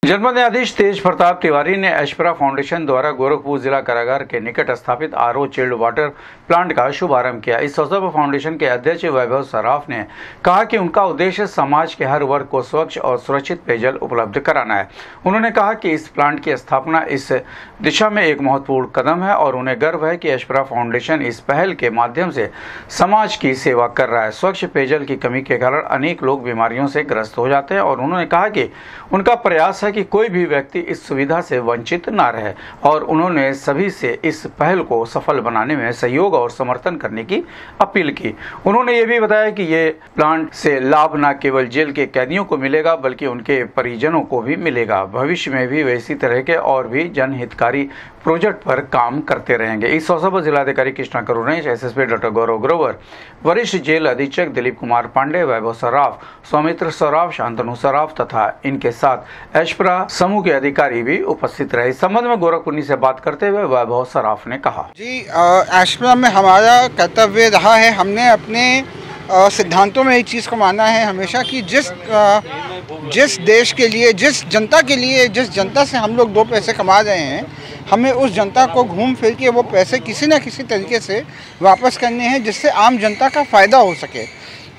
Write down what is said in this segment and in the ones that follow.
जनपद न्यायाधीश तेज प्रताप तिवारी ने एशप्रा फाउंडेशन द्वारा गोरखपुर जिला कारागार के निकट स्थापित आरओ चिल्ड वाटर प्लांट का शुभारंभ किया। इस अवसर पर फाउंडेशन के अध्यक्ष वैभव सराफ ने कहा कि उनका उद्देश्य समाज के हर वर्ग को स्वच्छ और सुरक्षित पेयजल उपलब्ध कराना है। उन्होंने कहा कि इस प्लांट की स्थापना इस दिशा में एक महत्वपूर्ण कदम है और उन्हें गर्व है कि एशप्रा फाउंडेशन इस पहल के माध्यम से समाज की सेवा कर रहा है। स्वच्छ पेयजल की कमी के कारण अनेक लोग बीमारियों से ग्रस्त हो जाते हैं और उन्होंने कहा कि उनका प्रयास है कि कोई भी व्यक्ति इस सुविधा से वंचित ना रहे और उन्होंने सभी से इस पहल को सफल बनाने में सहयोग और समर्थन करने की अपील की। उन्होंने ये भी बताया कि ये प्लांट से लाभ न केवल जेल के कैदियों को मिलेगा बल्कि उनके परिजनों को भी मिलेगा। भविष्य में भी वे इसी तरह के और भी जनहितकारी प्रोजेक्ट पर काम करते रहेंगे। इस अवसर पर जिलाधिकारी कृष्णा करुणेश, एसएसपी डॉक्टर गौरव ग्रोवर, वरिष्ठ जेल अधीक्षक दिलीप कुमार पांडे, वैभव सराफ, सौमित्र सराफ, शांतनु सराफ तथा इनके साथ एशप्रा समूह के अधिकारी भी उपस्थित रहे। इस संबंध में गोरखपुर से बात करते हुए वैभव सराफ ने कहा, जी एशप्रा में हमारा कर्तव्य रहा है, हमने अपने सिद्धांतों में एक चीज़ को माना है हमेशा कि जिस देश के लिए, जिस जनता से हम लोग 2 पैसे कमा रहे हैं, हमें उस जनता को घूम फिर के वो पैसे किसी न किसी तरीके से वापस करने हैं जिससे आम जनता का फ़ायदा हो सके।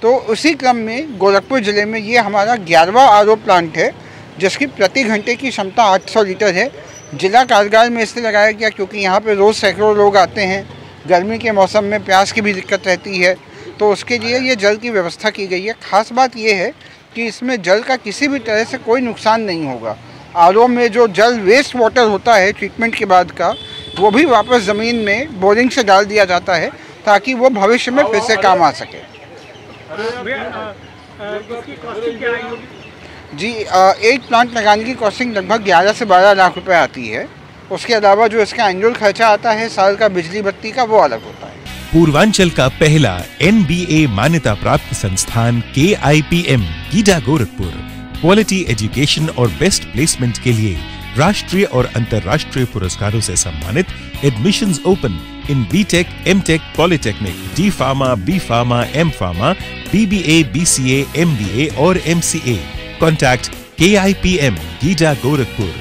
तो उसी क्रम में गोरखपुर ज़िले में ये हमारा 11वां आरओ प्लांट है जिसकी प्रति घंटे की क्षमता 800 लीटर है। जिला कारागार में इसलिए लगाया गया क्योंकि यहाँ पे रोज़ सैकड़ों लोग आते हैं, गर्मी के मौसम में प्यास की भी दिक्कत रहती है, तो उसके लिए ये जल की व्यवस्था की गई है। ख़ास बात ये है कि इसमें जल का किसी भी तरह से कोई नुकसान नहीं होगा। आरओ में जो जल वेस्ट वाटर होता है ट्रीटमेंट के बाद का, वो भी वापस ज़मीन में बोरिंग से डाल दिया जाता है ताकि वो भविष्य में फिर से काम आ सके। जी एक प्लांट लगाने की कॉस्टिंग लगभग 11 से 12 लाख रुपए आती है। उसके अलावा जो इसका एनुअल खर्चा आता है साल का बिजली बत्ती का, वो अलग होता है। पूर्वांचल का पहला NBA मान्यता प्राप्त संस्थान KIPM GIDA Gorakhpur quality education और बेस्ट प्लेसमेंट के लिए राष्ट्रीय और अंतर्राष्ट्रीय पुरस्कारों से सम्मानित। Admissions open in BTech, MTech, polytechnic, D Pharma, B Pharma, M Pharma, BBA, BCA, MBA और MCA। Contact KIPM GIDA Gorakhpur